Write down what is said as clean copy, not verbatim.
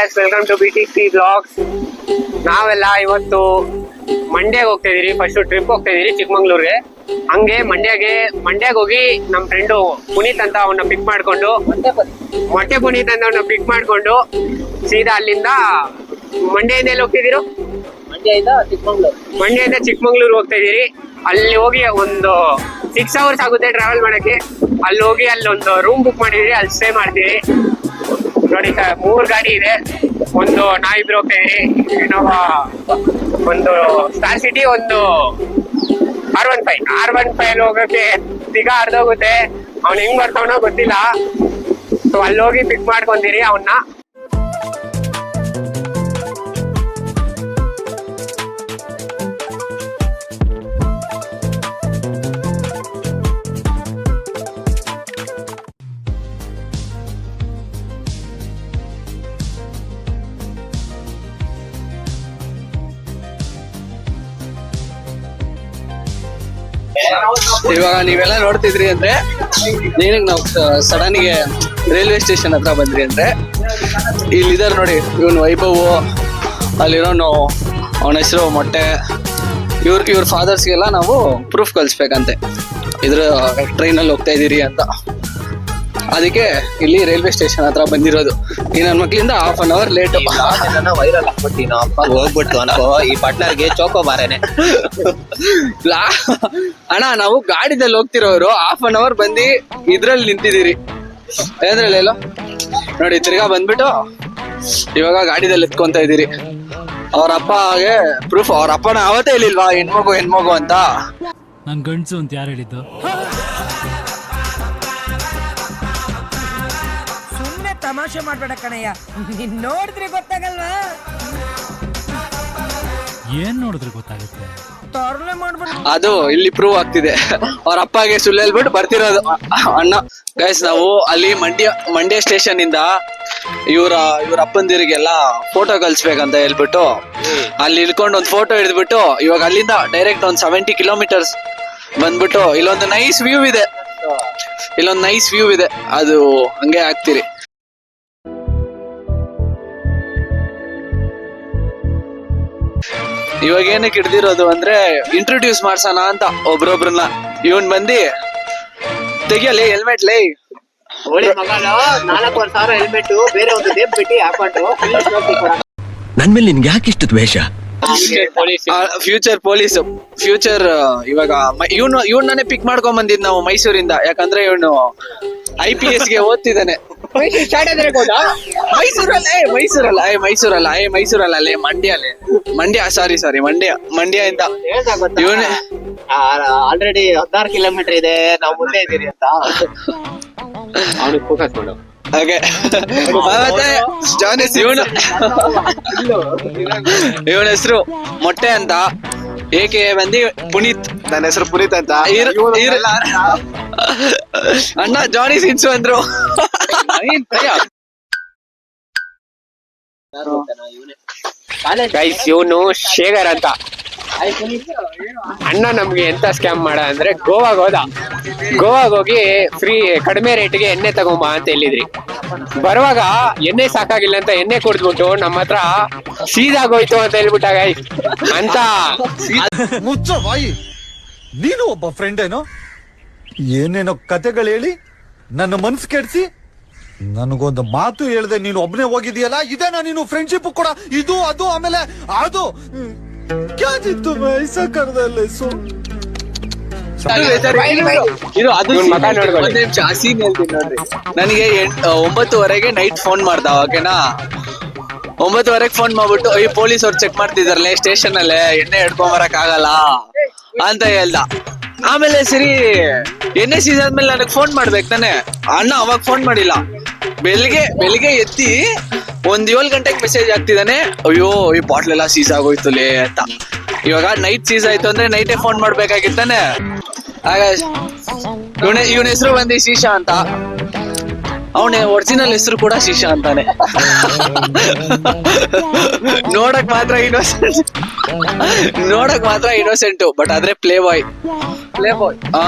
Guys, welcome to BTC blogs. ನಾವೆಲ್ಲ ಇವತ್ತು ಮಂಡ್ಯಗೆ ಹೋಗ್ತಾ ಇದೀರಿ. ಫಸ್ಟ್ ಟ್ರಿಪ್ ಹೋಗ್ತಾ ಇದೀರಿ ಚಿಕ್ಕಮಂಗ್ಳೂರ್ಗೆ. ಹಂಗೆ ಮಂಡ್ಯಗೆ ಹೋಗಿ ನಮ್ಮ ಫ್ರೆಂಡು ಪುನೀತ್ ಅಂತ ಅವನ್ನ ಪಿಕ್ ಮಾಡ್ಕೊಂಡು, ಮೊಟ್ಟೆ ಪುನೀತ್ ಅಂತ ಅವನ್ನ ಪಿಕ್ ಮಾಡ್ಕೊಂಡು ಸೀದಾ ಅಲ್ಲಿಂದ ಮಂಡ್ಯದಿಂದ ಎಲ್ಲಿ ಹೋಗ್ತಿದ್ದೀರು? ಮಂಡ್ಯದಿಂದ ಚಿಕ್ಕಮಂಗ್ಳೂರ್ ಹೋಗ್ತಾ ಇದೀರಿ. ಅಲ್ಲಿ ಹೋಗಿ ಒಂದು 6 hours ಆಗುತ್ತೆ ಟ್ರಾವೆಲ್ ಮಾಡಕ್ಕೆ. ಅಲ್ಲಿ ಹೋಗಿ ಅಲ್ಲೊಂದು ರೂಮ್ ಬುಕ್ ಮಾಡಿದೀರಿ, ಅಲ್ಲಿ ಸ್ಟೇ ಮಾಡ್ತೀವಿ. ನೋಡಿ ಸರ್, 3 ಗಾಡಿ ಇದೆ. ಒಂದು ನಾವಿಬ್ರು ಹೋಗ್ತಾ ಇದೀರಿ, ಇನ್ನೊಬ್ಬ ಒಂದು ಸ್ಟಾರ್ ಸಿಟಿ, ಒಂದು R15 ಅಲ್ಲಿ ಹೋಗಕ್ಕೆ ಸಿಗ ಅರ್ಧೋಗುತ್ತೆ. ಅವ್ನು ಹೆಂಗ್ ಬರ್ತಾವನೋ ಗೊತ್ತಿಲ್ಲ. ಸೊ ಅಲ್ಲಿ ಹೋಗಿ ಪಿಕ್ ಮಾಡ್ಕೊಂತೀರಿ ಅವನ್ನ. ಇವಾಗ ನೀವೆಲ್ಲ ನೋಡ್ತಿದ್ರಿ ಅಂದ್ರೆ ಏನಕ್ಕೆ ನಾವು ಸಡನ್ ಗೆ ರೈಲ್ವೆ ಸ್ಟೇಷನ್ ಹತ್ರ ಬಂದ್ರಿ ಅಂದ್ರೆ, ಇಲ್ಲಿದ್ದಾರೆ ನೋಡಿ, ಇವನ್ ವೈಭವ್, ಅಲ್ಲಿರೋನು ಅವನ ಹೆಸರು ಮೊಟ್ಟೆ. ಇವ್ರ ಫಾದರ್ಸ್ಗೆಲ್ಲ ನಾವು ಪ್ರೂಫ್ ಕಳಿಸ್ಬೇಕಂತೆ, ಇದ್ರ ಟ್ರೈನಲ್ಲಿ ಹೋಗ್ತಾ ಇದೀರಿ ಅಂತ. ಅದಕ್ಕೆ ಇಲ್ಲಿ ರೈಲ್ವೆ ಸ್ಟೇಷನ್ ಹತ್ರ ಬಂದಿರೋದು. ಈ ನನ್ನ ಮಕ್ಳಿಂದ 1/2 hour ಲೇಟ್. ವೈರಲ್ ಹಾಕ್ಬಿಟ್ಟು ಅಪ್ಪ ಹೋಗ್ಬಿಟ್ಟು ಅನ್ಕೋ, ಈ ಪಾರ್ಟ್ನರ್ಗೆ ಚೋಕೋ ಬಾರೇನೆ. ಅಣ್ಣ, ನಾವು ಗಾಡಿದಲ್ಲಿ ಹೋಗ್ತಿರೋರು 1/2 hour ಬಂದು ಇದ್ರಲ್ಲಿ ನಿಂತಿದ್ದೀರಿ. ಏನ್ರಲ್ಲಿ ಎಲ್ಲೋ ನೋಡಿ, ತಿರ್ಗಾ ಬಂದ್ಬಿಟ್ಟು ಇವಾಗ ಗಾಡಿದಲ್ಲಿ ಎತ್ಕೊಂತ ಇದೀರಿ. ಅವ್ರ ಅಪ್ಪಗೆ ಪ್ರೂಫ್, ಅವ್ರ ಅಪ್ಪನ ಅವತ್ತೇ ಹೇಳಿಲ್ವಾ ಹೆಣ್ಮಗು ಅಂತ. ನನ್ ಗಂಡ್ಸು ಅಂತ ಯಾರು ಹೇಳಿದ್ದು? ತಮಾಷೆ ಮಾಡ್ಬೇಡ ಕಣಯ್ಯ, ನೀನ್ ನೋಡಿದ್ರೆ ಗೊತ್ತಾಗಲ್ವಾ? ಏನ್ ನೋಡಿದ್ರೆ ಗೊತ್ತಾಗುತ್ತೆ? ತರ್ಲೆ ಮಾಡ್ಬಿಟ್ಟು ಅದು ಇಲ್ಲಿ ಪ್ರೂವ್ ಆಗ್ತಿದೆ. ಅವ್ರ ಅಪ್ಪಗೆ ಸುಳ್ಳು ಹೇಳ್ಬಿಟ್ಟು ಬರ್ತಿರೋದು ಅಣ್ಣ. ಗೈಸ್, ನಾವು ಅಲ್ಲಿ ಮಂಡ್ಯ ಸ್ಟೇಷನ್ ಇಂದ ಇವ್ರ ಅಪ್ಪಂದಿರಿಗೆಲ್ಲ ಫೋಟೋ ಕಳ್ಸ್ಬೇಕಂತ ಹೇಳ್ಬಿಟ್ಟು ಅಲ್ಲಿ ಇಳ್ಕೊಂಡು ಒಂದು ಫೋಟೋ ಹಿಡಿದ್ಬಿಟ್ಟು, ಇವಾಗ ಅಲ್ಲಿಂದ ಡೈರೆಕ್ಟ್ ಒಂದು 70 kilometers ಬಂದ್ಬಿಟ್ಟು ಇಲ್ಲೊಂದು ನೈಸ್ ವ್ಯೂ ಇದೆ, ಅದು ಹಂಗೆ ಹಾಕ್ತಿರಿ. ಇವಾಗ ಏನಕ್ಕೆ ಹಿಡ್ದಿರೋದು ಅಂದ್ರೆ, ಇಂಟ್ರೊಡ್ಯೂಸ್ ಮಾಡ್ಸೋಣ ಅಂತ ಒಬ್ರೊಬ್ರನ್ನ. ಇವನ್ ಬಂದಿ ತೆಗಿಯಲಿ ಹೆಲ್ಮೆಟ್ ಲೇ. 4,000 ಹೆಲ್ಮೆಟ್ ಬೇರೆ ಒಂದು ದೇಪ್ ಬಿಟ್ಟು ಹಾಕೊಂಡು ನನ್ ಮೇಲೆ ನಿನ್ಗೆ ಯಾಕೆ ಇಷ್ಟ ದ್ವೇಷ? Future police, future. ಇವಾಗ ಇವನನ್ನೇ ಪಿಕ್ ಮಾಡ್ಕೊಂಡ್ ಬಂದಿದ್ ನಾವು ಮೈಸೂರಿಂದ. ಯಾಕಂದ್ರೆ ಇವನು IPS ಗೆ ಓದ್ತಿದ್ದಾನೆ. ಮೈಸೂರಲ್ಲ ಅಲ್ಲೇ ಮಂಡ್ಯ ಸಾರಿ ಮಂಡ್ಯ ಇಂದ. ಇವನೇ ಆಲ್ರೆಡಿ 16 ಕಿಲೋಮೀಟರ್ ಇದೆ, ನಾವು ಮುಂದೆ ಇದ್ದೀರಿ ಅಂತ ಅವನಿಗೆ ಫೋಕಸ್ ಮಾಡು. ಹಾಗೆ ಮತ್ತೆ ಜಾನಿಸ್, ಇವನ ಹೆಸರು ಮೊಟ್ಟೆ ಅಂತ. ಏಕೆ ಬಂದಿ ಪುನೀತ್, ನನ್ನ ಹೆಸರು ಪುನೀತ್ ಅಂತ. ಅಣ್ಣ ಜಾನಿ ಸಿನ್ಸು ಅಂದ್ರು. ಇವನು ಶೇಖರ್ ಅಂತ ಅಣ್ಣ. ನಮ್ಗೆ ಎಂತ ಸ್ಕ್ಯಾಮ್ ಮಾಡ ಅಂದ್ರೆ, ಗೋವಾಗ ಹೋಗಿ ಫ್ರೀ ಕಡಿಮೆ ರೇಟ್ಗೆ ಎಣ್ಣೆ ತಗೊಂಬ ಅಂತ ಹೇಳಿದ್ರಿ. ಬರುವಾಗ ಎಣ್ಣೆ ಸಾಕಾಗಿಲ್ಲ ಅಂತ ಎಣ್ಣೆ ಕುಡಿದ್ಬಿಟ್ಟು ನಮ್ಮ ಹತ್ರ ಸೀದಾಗೋಯ್ತು ಅಂತ ಹೇಳ್ಬಿಟ್ಟ ಗೈಸ್ ಅಂತ. ಮುಚ್ಚ ಬಾಯಿ, ನೀನು ಒಬ್ಬ ಫ್ರೆಂಡ್ ಏನೋ ಏನೇನೋ ಕತೆಗಳು ಹೇಳಿ ನನ್ನ ಮನ್ಸು ಕೆಡ್ಸಿ ನನಗೊಂದು ಮಾತು ಹೇಳ್ದೆ ನೀನು ಒಬ್ನೇ ಹೋಗಿದೀಯಲ್ಲ. ಇದೇನಾ ನೀನು ಫ್ರೆಂಡ್ಶಿಪ್ ಕೂಡ? ಇದು ಅದು ಆಮೇಲೆ ಅದು ಕ್ಯಾಜಿತ್ತು ಐಸಾ ಕರ್ದಲ್ಲೇ ಇದು ಅದು ಸೀನ್ ಹೇಳ್ತೀನಿ ನೋಡ್ರಿ. ನನಗೆ 9:30ಗೆ ನೈಟ್ ಫೋನ್ ಮಾಡ್ದ. ಓಕೆನಾ, 9:30ಗೆ ಫೋನ್ ಮಾಡ್ಬಿಟ್ಟು, ಈ ಪೊಲೀಸ್ ಅವ್ರು ಚೆಕ್ ಮಾಡ್ತಿದಾರಲ್ಲ ಸ್ಟೇಷನ್ ಅಲ್ಲೇ, ಎಣ್ಣೆ ಹಿಡ್ಕೊಂಬರಕ್ ಆಗಲ್ಲ ಅಂತ ಹೇಳ್ದ. ಆಮೇಲೆ ಸರಿ ಎಣ್ಣೆ ಸೀಸಾದ್ಮೇಲೆ ನನಗ್ ಫೋನ್ ಮಾಡ್ಬೇಕು ತಾನೆ. ಅಣ್ಣ ಅವಾಗ ಫೋನ್ ಮಾಡಿಲ್ಲ. ಬೆಳಿಗ್ಗೆ ಎತ್ತಿ 7 ಗಂಟೆಗೆ ಮೆಸೇಜ್ ಆಗ್ತಿದ್ದಾನೆ, ಅಯ್ಯೋ ಈ ಬಾಟ್ಲ್ ಎಲ್ಲ ಸೀಸ್ ಆಗೋಯ್ತುಲೇ ಅಂತ. ಇವಾಗ ನೈಟ್ ಸೀಸ್ ಆಯ್ತು ಅಂದ್ರೆ ನೈಟೇ ಫೋನ್ ಮಾಡ್ಬೇಕಾಗಿತ್ತಾನೆ. ಆಗ ಇವನ ಹೆಸರು ಬಂದಿ ಶೀಶಾ ಅಂತ. ಅವನ ಒರಿಜಿನಲ್ ಹೆಸರು ಕೂಡ ಶೀಶಾ ಅಂತಾನೆ. ನೋಡಕ್ ಮಾತ್ರ ಇನ್ನೋಸೆಂಟ್, ಬಟ್ ಆದ್ರೆ ಪ್ಲೇ ಬಾಯ್. ಹಾ